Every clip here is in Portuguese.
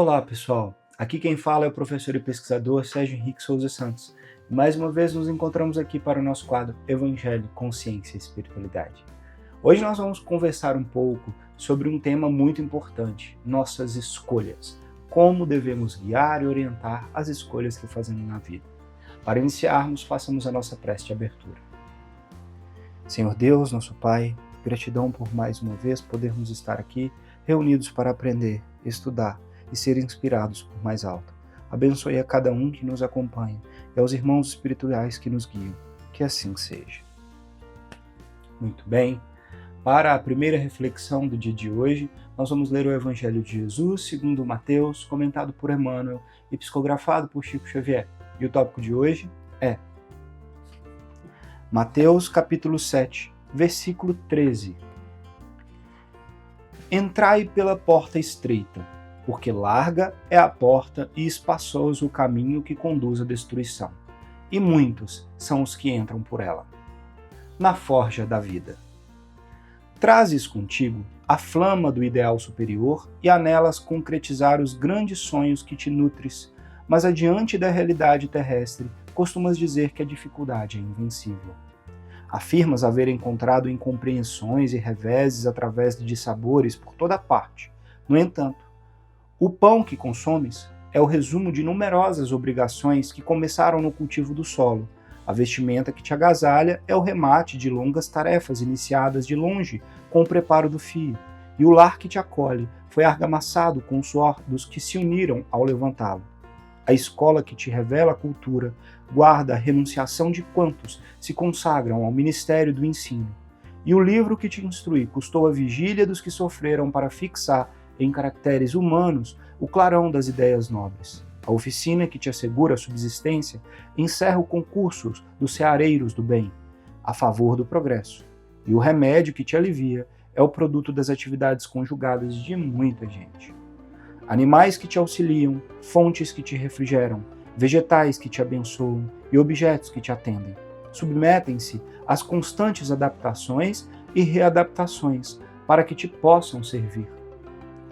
Olá pessoal, aqui quem fala é o professor e pesquisador Sérgio Henrique Souza Santos. Mais uma vez nos encontramos aqui para o nosso quadro Evangelho, Consciência e Espiritualidade. Hoje nós vamos conversar um pouco sobre um tema muito importante, nossas escolhas. Como devemos guiar e orientar as escolhas que fazemos na vida. Para iniciarmos, façamos a nossa prece de abertura. Senhor Deus, nosso Pai, gratidão por mais uma vez podermos estar aqui reunidos para aprender, estudar e ser inspirados por mais alto. Abençoe a cada um que nos acompanha e aos irmãos espirituais que nos guiam. Que assim seja. Muito bem. Para a primeira reflexão do dia de hoje, nós vamos ler o Evangelho de Jesus, segundo Mateus, comentado por Emmanuel e psicografado por Chico Xavier. E o tópico de hoje é Mateus capítulo 7, versículo 13. Entrai pela porta estreita, porque larga é a porta e espaçoso o caminho que conduz à destruição, e muitos são os que entram por ela. Na forja da vida. Trazes contigo a flama do ideal superior e anelas concretizar os grandes sonhos que te nutres, mas adiante da realidade terrestre, costumas dizer que a dificuldade é invencível. Afirmas haver encontrado incompreensões e reveses através de dissabores por toda parte. No entanto, o pão que consomes é o resumo de numerosas obrigações que começaram no cultivo do solo. A vestimenta que te agasalha é o remate de longas tarefas iniciadas de longe com o preparo do fio. E o lar que te acolhe foi argamassado com o suor dos que se uniram ao levantá-lo. A escola que te revela a cultura guarda a renunciação de quantos se consagram ao ministério do ensino. E o livro que te instrui custou a vigília dos que sofreram para fixar em caracteres humanos o clarão das ideias nobres. A oficina que te assegura a subsistência encerra o concurso dos ceareiros do bem, a favor do progresso. E o remédio que te alivia é o produto das atividades conjugadas de muita gente. Animais que te auxiliam, fontes que te refrigeram, vegetais que te abençoam e objetos que te atendem. Submetem-se às constantes adaptações e readaptações para que te possam servir.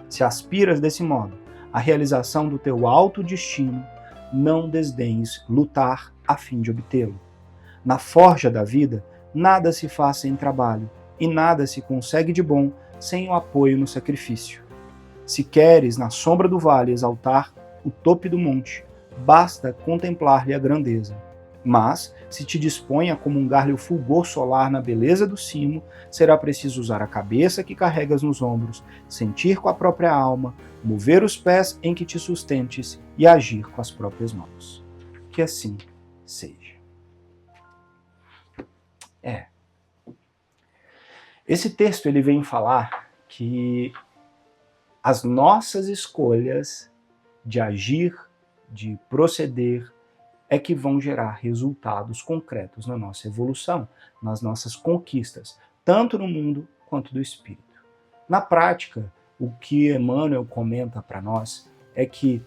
Se aspiras desse modo à realização do teu alto destino, não desdenhes lutar a fim de obtê-lo. Na forja da vida, nada se faz sem trabalho e nada se consegue de bom sem o apoio no sacrifício. Se queres, na sombra do vale, exaltar o topo do monte, basta contemplar-lhe a grandeza. Mas, se te dispõe a comungar-lhe o fulgor solar na beleza do cimo, será preciso usar a cabeça que carregas nos ombros, sentir com a própria alma, mover os pés em que te sustentes e agir com as próprias mãos. Que assim seja. Esse texto ele vem falar que as nossas escolhas de agir, de proceder, é que vão gerar resultados concretos na nossa evolução, nas nossas conquistas, tanto no mundo quanto do espírito. Na prática, o que Emmanuel comenta para nós é que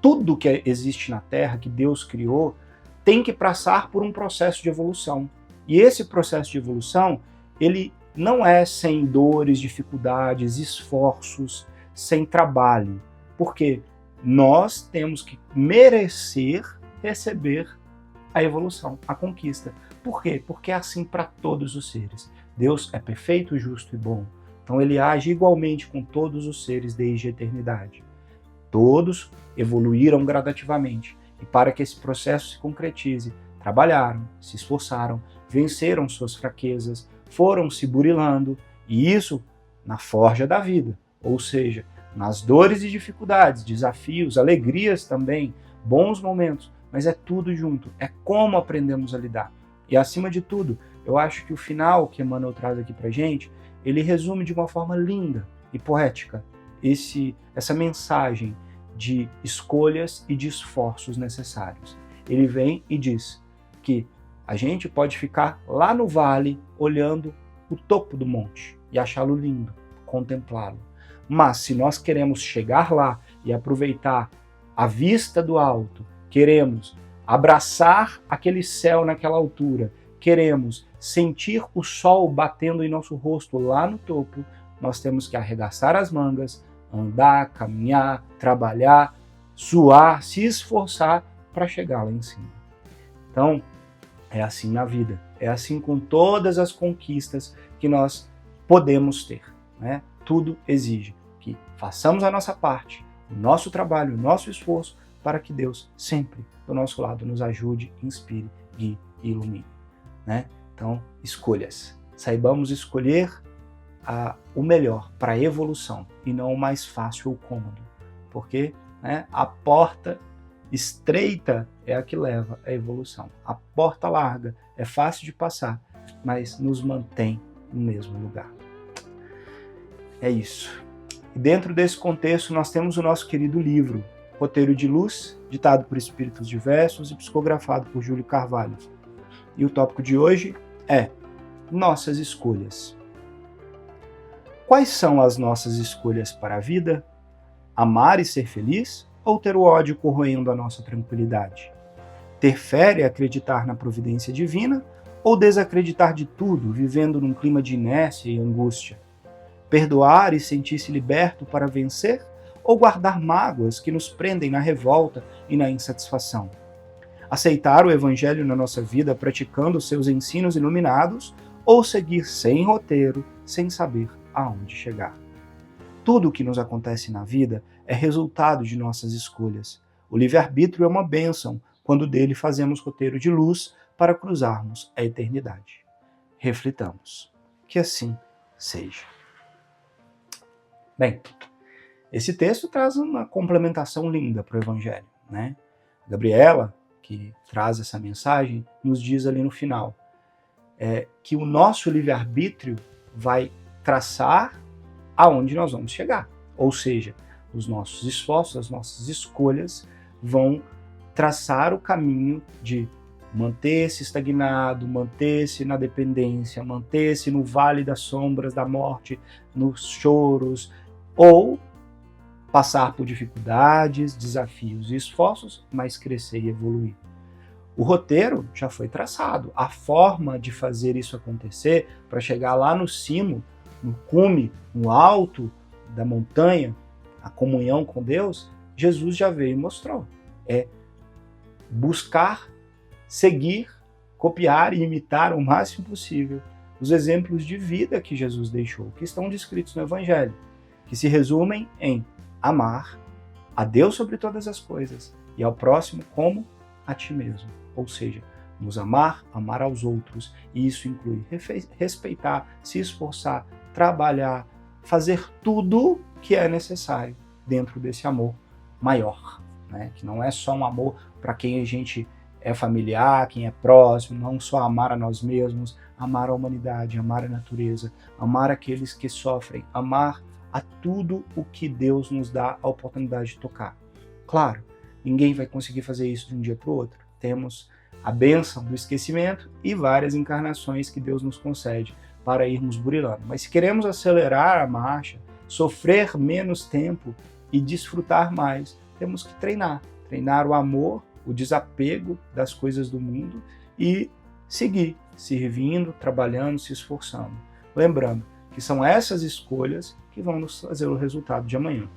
tudo que existe na Terra, que Deus criou, tem que passar por um processo de evolução. E esse processo de evolução, ele não é sem dores, dificuldades, esforços, sem trabalho. Por quê? Nós temos que merecer receber a evolução, a conquista. Por quê? Porque é assim para todos os seres. Deus é perfeito, justo e bom. Então ele age igualmente com todos os seres desde a eternidade. Todos evoluíram gradativamente. E para que esse processo se concretize, trabalharam, se esforçaram, venceram suas fraquezas, foram se burilando. E isso na forja da vida. Ou seja, nas dores e dificuldades, desafios, alegrias também, bons momentos, mas é tudo junto, é como aprendemos a lidar. E acima de tudo, eu acho que o final que Emmanuel traz aqui pra gente, ele resume de uma forma linda e poética essa mensagem de escolhas e de esforços necessários. Ele vem e diz que a gente pode ficar lá no vale olhando o topo do monte e achá-lo lindo, contemplá-lo. Mas se nós queremos chegar lá e aproveitar a vista do alto, queremos abraçar aquele céu naquela altura, queremos sentir o sol batendo em nosso rosto lá no topo, nós temos que arregaçar as mangas, andar, caminhar, trabalhar, suar, se esforçar para chegar lá em cima. Então, é assim na vida, é assim com todas as conquistas que nós podemos ter, né? Tudo exige que façamos a nossa parte, o nosso trabalho, o nosso esforço, para que Deus sempre do nosso lado nos ajude, inspire, guie e ilumine, né? Então, escolhas. Saibamos escolher o melhor para a evolução e não o mais fácil ou cômodo, porque, né, a porta estreita é a que leva à evolução. A porta larga é fácil de passar, mas nos mantém no mesmo lugar. É isso. E dentro desse contexto, nós temos o nosso querido livro, Roteiro de Luz, ditado por espíritos diversos e psicografado por Júlio Carvalho. E o tópico de hoje é nossas escolhas. Quais são as nossas escolhas para a vida? Amar e ser feliz ou ter o ódio corroendo a nossa tranquilidade? Ter fé e acreditar na providência divina ou desacreditar de tudo, vivendo num clima de inércia e angústia? Perdoar e sentir-se liberto para vencer ou guardar mágoas que nos prendem na revolta e na insatisfação? Aceitar o Evangelho na nossa vida praticando seus ensinos iluminados ou seguir sem roteiro, sem saber aonde chegar? Tudo o que nos acontece na vida é resultado de nossas escolhas. O livre-arbítrio é uma bênção quando dele fazemos roteiro de luz para cruzarmos a eternidade. Reflitamos. Que assim seja. Bem, esse texto traz uma complementação linda para o Evangelho, né? Gabriela, que traz essa mensagem, nos diz ali no final que o nosso livre-arbítrio vai traçar aonde nós vamos chegar. Ou seja, os nossos esforços, as nossas escolhas vão traçar o caminho de manter-se estagnado, manter-se na dependência, manter-se no vale das sombras da morte, nos choros, ou passar por dificuldades, desafios e esforços, mas crescer e evoluir. O roteiro já foi traçado. A forma de fazer isso acontecer, para chegar lá no cimo, no cume, no alto da montanha, a comunhão com Deus, Jesus já veio e mostrou. É buscar, seguir, copiar e imitar o máximo possível os exemplos de vida que Jesus deixou, que estão descritos no Evangelho, que se resumem em amar a Deus sobre todas as coisas e ao próximo como a ti mesmo. Ou seja, nos amar, amar aos outros, e isso inclui respeitar, se esforçar, trabalhar, fazer tudo que é necessário dentro desse amor maior, né? Que não é só um amor para quem a gente é familiar, quem é próximo, não só amar a nós mesmos, amar a humanidade, amar a natureza, amar aqueles que sofrem, amar a tudo o que Deus nos dá a oportunidade de tocar. Claro, ninguém vai conseguir fazer isso de um dia para o outro. Temos a bênção do esquecimento e várias encarnações que Deus nos concede para irmos burilando. Mas se queremos acelerar a marcha, sofrer menos tempo e desfrutar mais, temos que treinar. Treinar o amor, o desapego das coisas do mundo e seguir, servindo, trabalhando, se esforçando. Lembrando que são essas escolhas que vão nos trazer o resultado de amanhã.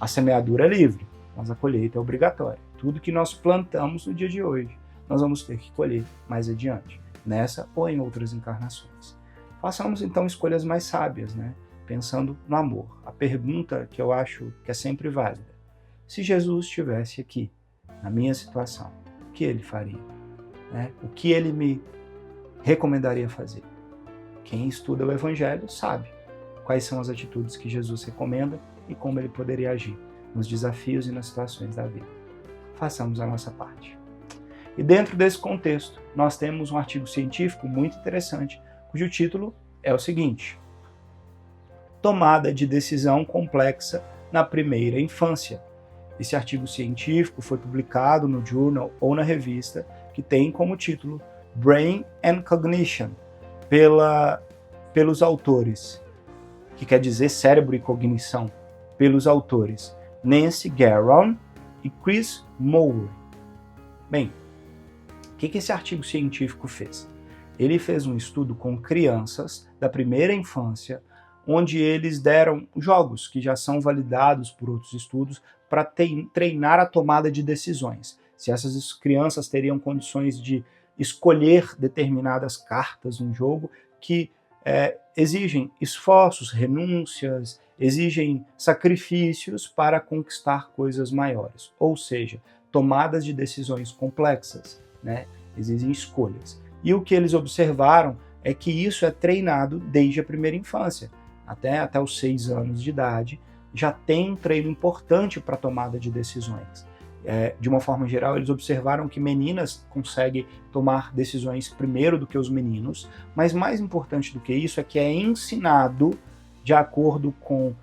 A semeadura é livre, mas a colheita é obrigatória. Tudo que nós plantamos no dia de hoje, nós vamos ter que colher mais adiante, nessa ou em outras encarnações. Façamos então escolhas mais sábias, né? Pensando no amor. A pergunta que eu acho que é sempre válida: se Jesus estivesse aqui, na minha situação, o que ele faria? Né? O que ele me recomendaria fazer? Quem estuda o Evangelho sabe quais são as atitudes que Jesus recomenda e como ele poderia agir nos desafios e nas situações da vida. Façamos a nossa parte. E dentro desse contexto, nós temos um artigo científico muito interessante, cujo título é o seguinte: Tomada de decisão complexa na primeira infância. Esse artigo científico foi publicado no journal ou na revista, que tem como título Brain and Cognition, pelos autores, que quer dizer cérebro e cognição, pelos autores Nancy Garron e Chris Moore. Bem, o que esse artigo científico fez? Ele fez um estudo com crianças da primeira infância, onde eles deram jogos que já são validados por outros estudos para treinar a tomada de decisões. Se essas crianças teriam condições de escolher determinadas cartas no jogo que exigem esforços, renúncias, exigem sacrifícios para conquistar coisas maiores. Ou seja, tomadas de decisões complexas, né? Exigem escolhas. E o que eles observaram é que isso é treinado desde a primeira infância. Até os 6 anos de idade, já tem um treino importante para a tomada de decisões. De uma forma geral, eles observaram que meninas conseguem tomar decisões primeiro do que os meninos, mas mais importante do que isso é que é ensinado de acordo com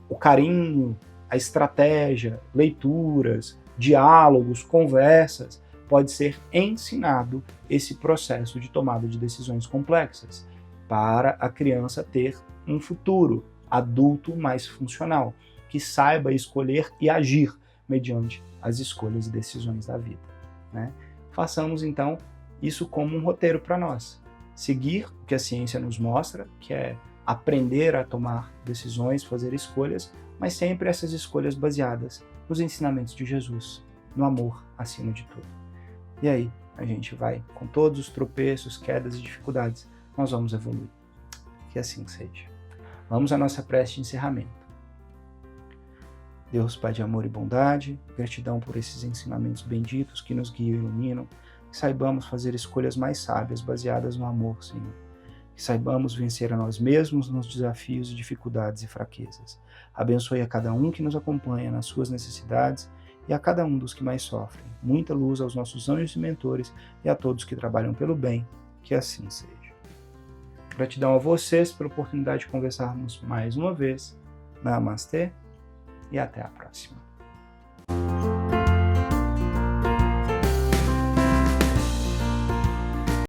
o carinho, a estratégia, leituras, diálogos, conversas, pode ser ensinado esse processo de tomada de decisões complexas para a criança ter um futuro adulto mais funcional, que saiba escolher e agir mediante as escolhas e decisões da vida, né? Façamos então isso como um roteiro para nós. Seguir o que a ciência nos mostra, que é aprender a tomar decisões, fazer escolhas, mas sempre essas escolhas baseadas nos ensinamentos de Jesus, no amor acima de tudo. E aí, a gente vai, com todos os tropeços, quedas e dificuldades, nós vamos evoluir. Que assim seja. Vamos à nossa prece de encerramento. Deus, Pai de amor e bondade, gratidão por esses ensinamentos benditos que nos guiam e iluminam, que saibamos fazer escolhas mais sábias baseadas no amor, Senhor. Que saibamos vencer a nós mesmos nos desafios, dificuldades e fraquezas. Abençoe a cada um que nos acompanha nas suas necessidades e a cada um dos que mais sofrem. Muita luz aos nossos anjos e mentores e a todos que trabalham pelo bem, que assim seja. Gratidão a vocês pela oportunidade de conversarmos mais uma vez. Namastê e até a próxima.